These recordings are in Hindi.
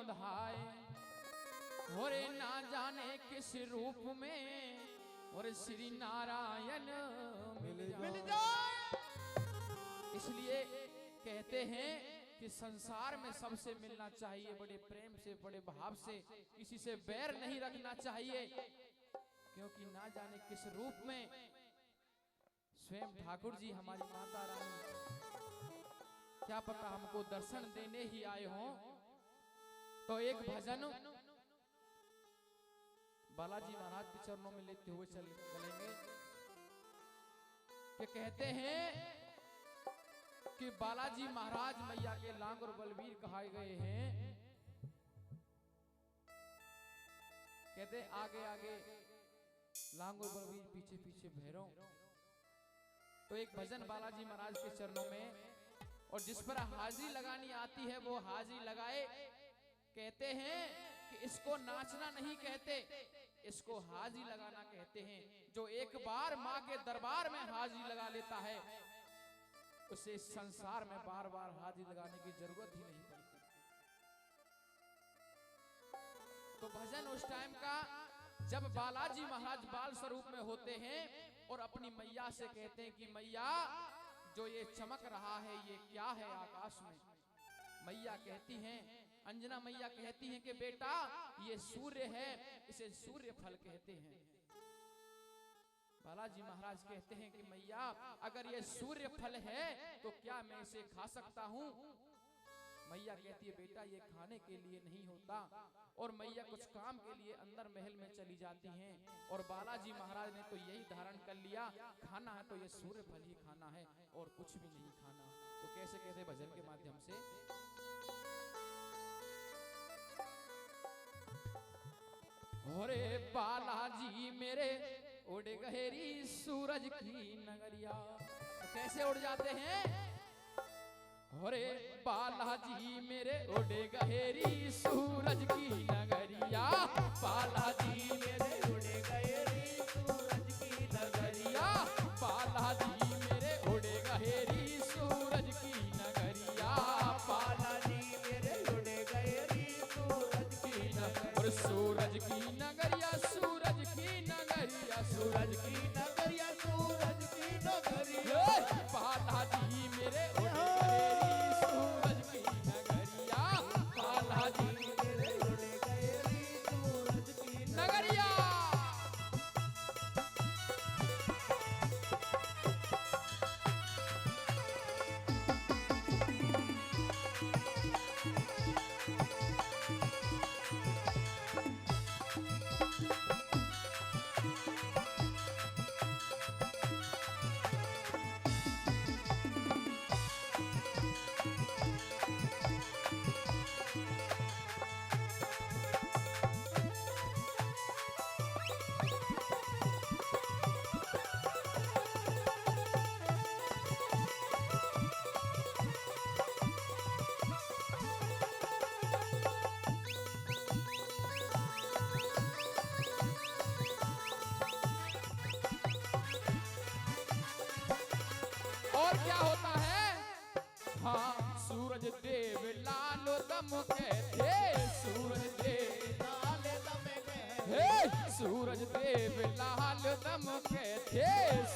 धाए, और ना जाने किस रूप में और श्री नारायण मिल जाए। इसलिए कहते हैं कि संसार में सबसे मिलना चाहिए, बड़े प्रेम से, बड़े भाव से, किसी से बैर नहीं रखना चाहिए, क्योंकि ना जाने किस रूप में स्वयं ठाकुर जी हमारी माता रानी क्या पता हमको दर्शन देने ही आए हों। तो एक भजन बालाजी महाराज के चरणों में लेते हुए चलेंगे कि कहते हैं कि बालाजी महाराज मैया के लांग और बलवीर कहाए गए हैं। कहते आगे आगे लांग और बलवीर, पीछे पीछे भैरव। तो एक भजन बालाजी महाराज के चरणों में, और जिस पर हाजिरी लगानी आती है वो हाजिरी लगाए। कहते हैं कि इसको नाचना नहीं कहते, इसको हाजिरी लगाना कहते हैं। जो एक बार माँ के दरबार में हाजिरी लगा लेता है उसे संसार में बार बार हाजिरी लगाने की जरूरत ही नहीं पड़ती। तो भजन उस टाइम का जब बालाजी महाराज बाल स्वरूप में होते हैं और अपनी मैया से कहते हैं कि मैया जो ये चमक रहा है ये क्या है आकाश में। मैया कहती हैं, अंजना मैया कहती हैं कि बेटा ये सूर्य है, इसे सूर्य फल कहते हैं। बालाजी महाराज कहते हैं कि मैया अगर ये सूर्य फल है तो क्या मैं इसे खा सकता हूँ। मैया कहती है बेटा ये खाने के लिए नहीं होता, और मैया कुछ काम के लिए अंदर महल में चली जाती हैं। और बालाजी महाराज ने तो यही धारण कर लिया, खाना है तो ये सूर्य फल ही खाना है और कुछ भी नहीं खाना। तो कैसे कहते भजन के माध्यम से, अरे बालाजी मेरे उड़ गहरी सूरज की नगरिया। तो कैसे उड़ जाते हैं, अरे बालाजी मेरे उड़े गहरी सूरज की नगरिया। बालाजी मेरे उड़े गहरी सूरज की नगरिया। बालाजी मेरे उड़े गहरी सूरज की नगरिया। बालाजी मेरे उड़े गहरी सूरज की नगरिया। और सूरज की नगरिया, सूरज की नगरिया, सूरज की नगरिया, सूरज की नगरिया। बालाजी मेरे उड़े गहरी सूरज की नगरिया। बालाजी मेरे उड़े गहरी सूरज की नगरिया। और क्या होता है, हाँ सूरज देव लाल दम कहते, सूरज देव लाल दम कहते, सूरज देव लाल दम कहते,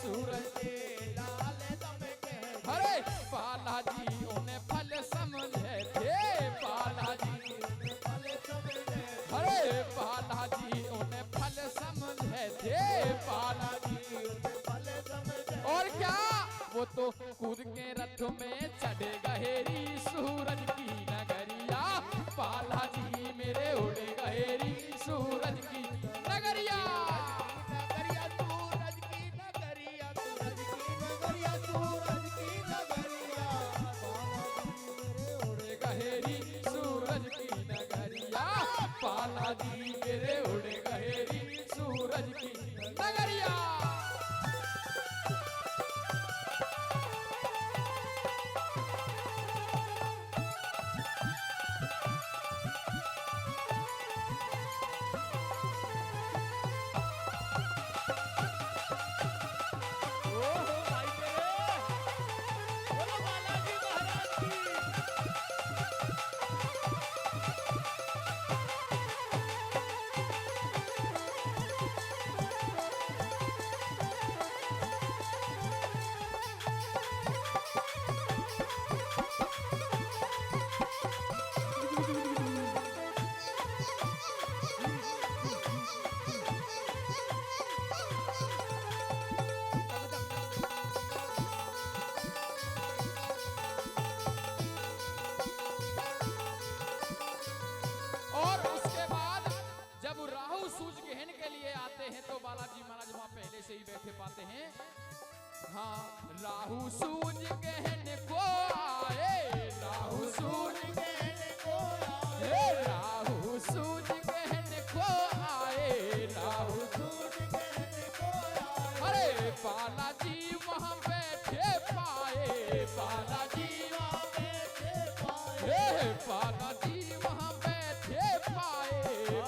सूरज देव लाल दम कहते। अरे बालाजी उन्हें फल समझे थे, बालाजी उन्हें फल समझे। अरे बालाजी उन्हें फल समझे थे, बालाजी उन्हें फल समझे। और क्या, वो तो कूद के रथ में चढ़े गहरी सूरज की नगरिया। बालाजी मेरे उड़े गहरी सूरज की नगरिया। नगरिया सूरज की नगरिया, सूरज की नगरिया, सूरज की नगरिया। बालाजी मेरे उड़े गहरी सूरज की नगरिया। बालाजी मेरे उड़े गहरी सूरज की नगरिया। राहु सूझ गहन को आए, राहु सूझ गहन को आए, राहु सूझ गहन को आए, राहु सूझ गहन को आए। अरे बालाजी वहाँ बैठे पाए, बालाजी वहाँ बैठे पाए, बालाजी वहाँ बैठे पाए,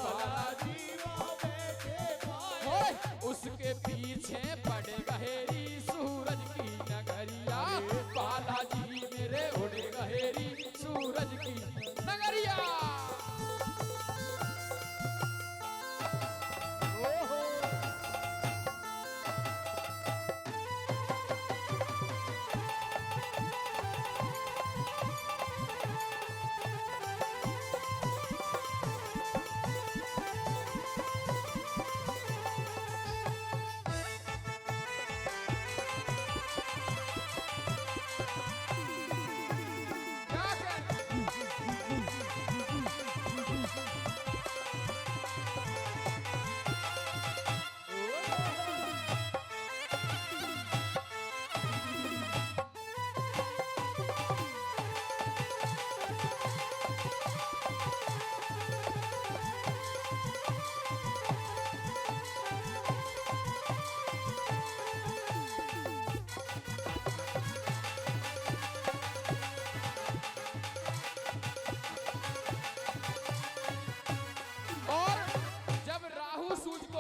बालाजी वहाँ बैठे पाए। उसके पीछे पड़ गहेरी सूरज की नगरिया, बालाजी मेरे उड़ गहेरी सूरज की नगरिया।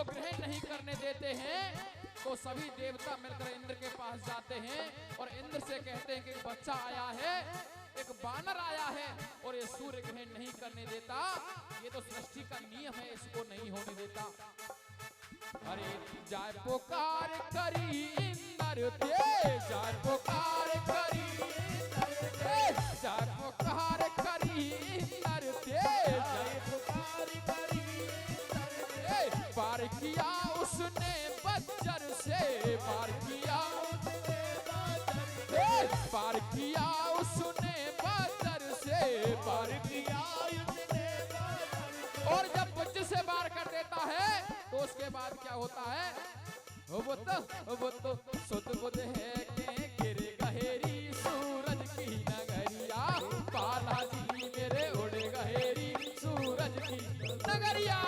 ग्रहण नहीं करने देते हैं तो सभी देवता मिलकर इंद्र के पास जाते हैं और इंद्र से कहते हैं कि बच्चा आया है, एक बानर आया है और ये सूर्य ग्रहण नहीं करने देता, ये तो सृष्टि का नियम है, इसको नहीं होने देता। अरे जाय पुकार करी इंद्र ते, जाय पुकार करी इंद्र ते, जाय पुकार करी इंद्र ते, जाय पुकार करी पार किया उसने बज्जर से, पार किया उसने बज्जर से, पार किया उसने बज्जर से, पार किया उसने बज्जर से। और जब बज्जर से पार कर देता है तो उसके बाद क्या होता है? वो तो सुध बुध है के गिरे गहेरी सूरज की नगरिया, बालाजी मेरे उड़ गहेरी सूरज की नगरिया।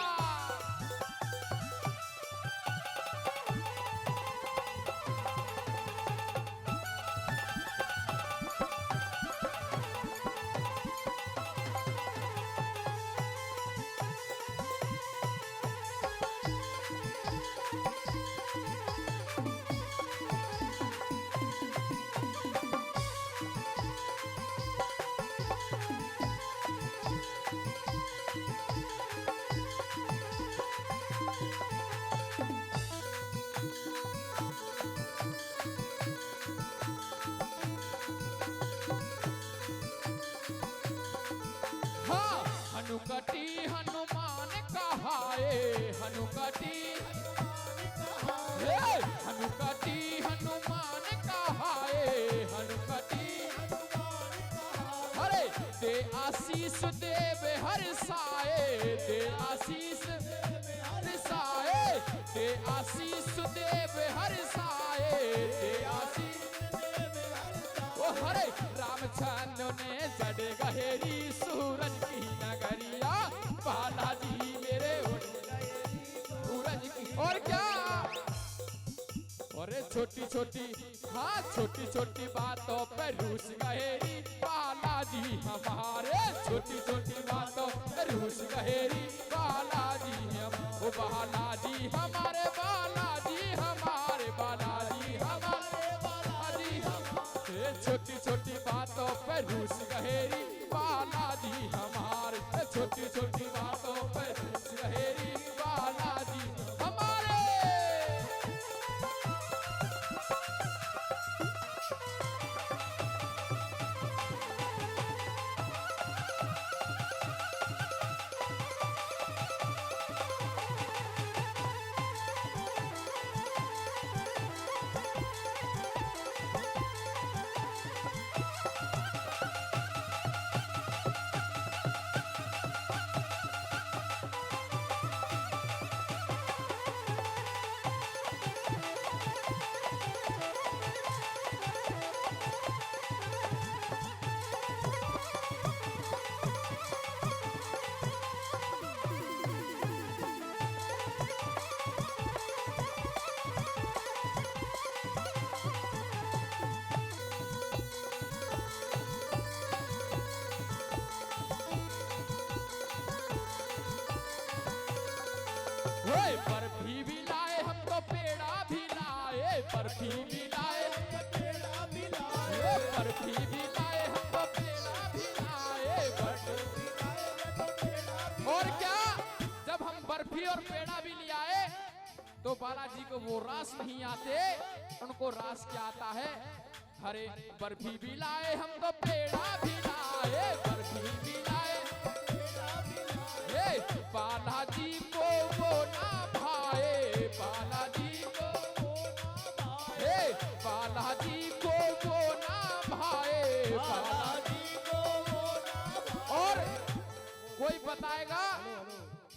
हनुकटी हनुमान कहाए, हनुकटी हनुकटी हनुमान कहाए, हनुकटी अरे दे आशीष देव हर साए, दे आशीष हर साए, दे आशीष देव हर साए, दे आशीष ओ हरे रामचंद्र ने जड़ गहेरी सूरज की नगरिया, बालाजी मेरे उड़ गहेरी सूरज की। और क्या? अरे छोटी छोटी हाँ छोटी छोटी बातों पे रूस गहेरी बालाजी हमारे, छोटी छोटी बातों पे रूस गहेरी बालाजी हम, ओ बालाजी हमारे, बालाजी हमारे, बालाजी हमारे, बालाजी हमारे। छोटी छोटी बातों पे रूस गहेरी बालाजी हमारे, छोटी छोटी बातों पे रूस गहेरी बालाजी हमारे। बर्फी भी लाए हम तो पेड़ा भी लाए, बर्फी भी लाए हम तो पेड़ा भी लाए, बर्फी भी लाए हम तो पेड़ा भी लाए, बर्फी लाए हम तो पेड़ा भी। और क्या, जब हम बर्फी और पेड़ा भी ले आए तो बालाजी को वो रास नहीं आते, उनको रास क्या आता है? अरे बर्फी भी लाए हम तो पेड़ा भी लाए, बर्फी भी लाए पेड़ा भी लाए, बालाजी को वो ना भाए, बालाजी को वो ना भाए, बालाजी को वो ना भाए, बालाजी को वो ना भाए। और कोई बताएगा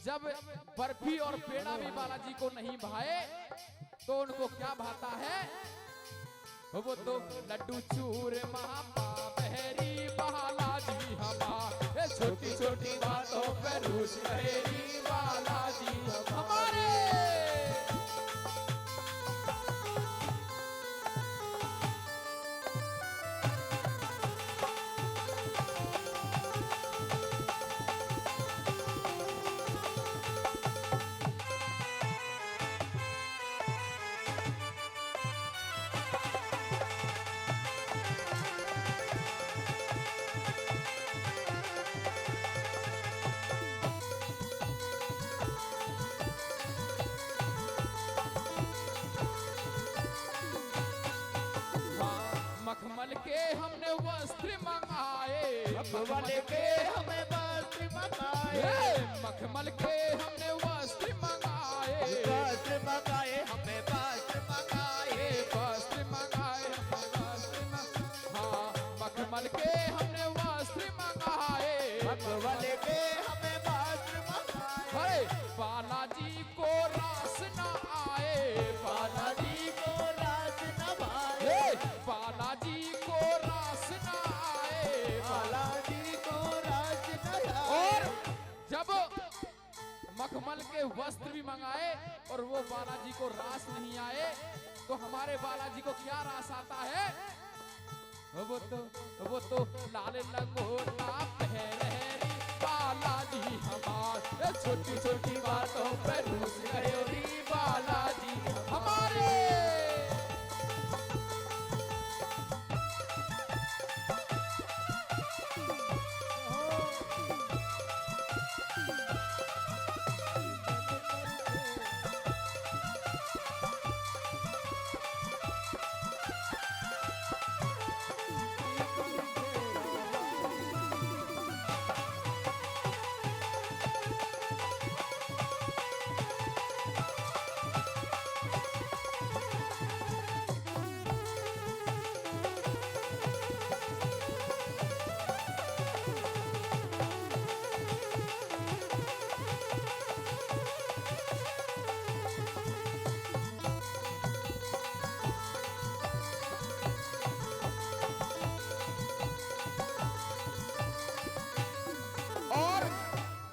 जब बर्फी और पेड़ा भी बालाजी को नहीं भाए तो उनको क्या भाता है? वो तो लड्डू चूरमा बहरी बालाजी हमारे, छोटी छोटी बातों पर रूस बहरी बालाजी हमारे। मखमल के हमने वस्त्र मंगाए, मखमल के हमें वस्त्र मंगाए, मखमल के हमने वस्त्र मंगाए, वस्त्र मंगाए हमें वस्त्र मंगाए, वस्त्र मंगाए हाँ मखमल के हमने वस्त्र मंगाए, मखमल के हमें वस्त्र मंगाए। बालाजी को रास न आए, बालाजी को रास न भाए, बालाजी को रास न आए, बालाजी को रास न आए। और जब मखमल के वस्त्र भी मंगाए और वो बालाजी को रास नहीं आए तो हमारे बालाजी को क्या रास आता है? वो तो लाल लंगोटा पहरेरी बालाजी हमारे, छोटी छोटी बातों पर रूस गए बालाजी हमारे।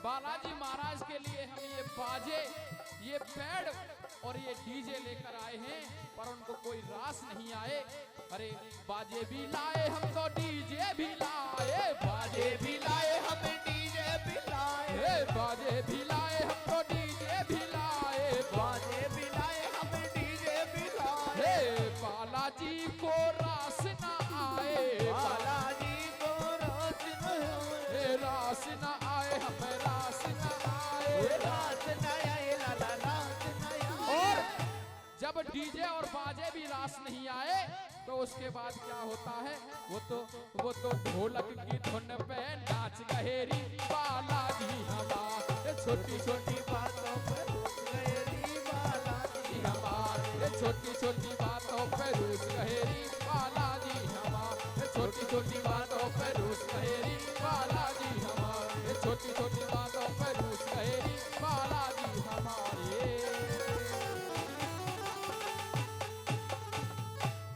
बालाजी महाराज के लिए हम ये बाजे, ये बैंड और ये डीजे लेकर आए हैं, पर उनको कोई रास नहीं आए। अरे बाजे भी लाए हम तो डीजे भी लाए, बाजे भी लाए हम डीजे भी लाए, बाजे भी लाए हम तो डीजे भी लाए, बाजे भी लाए हम डीजे भी लाए। बालाजी को रास न आए, बालाजी को रास न आए, रास न आए हमें रास न आए, रास न आए लाला रास न आए। और जब डीजे और बाजे भी रास नहीं आए तो उसके बाद क्या होता है? वो तो ढोलक की धुन पे नाच गहेरी बालाजी हमारे, छोटी छोटी बातों पे रूस गहेरी बालाजी हमारे, छोटी छोटी बातों पे रूस गहेरी बालाजी हमारे, छोटी छोटी बातों पे रूस गहेरी बालाजी हमारे, छोटी छोटी बातों पे रूस गहेरी बालाजी हमारे।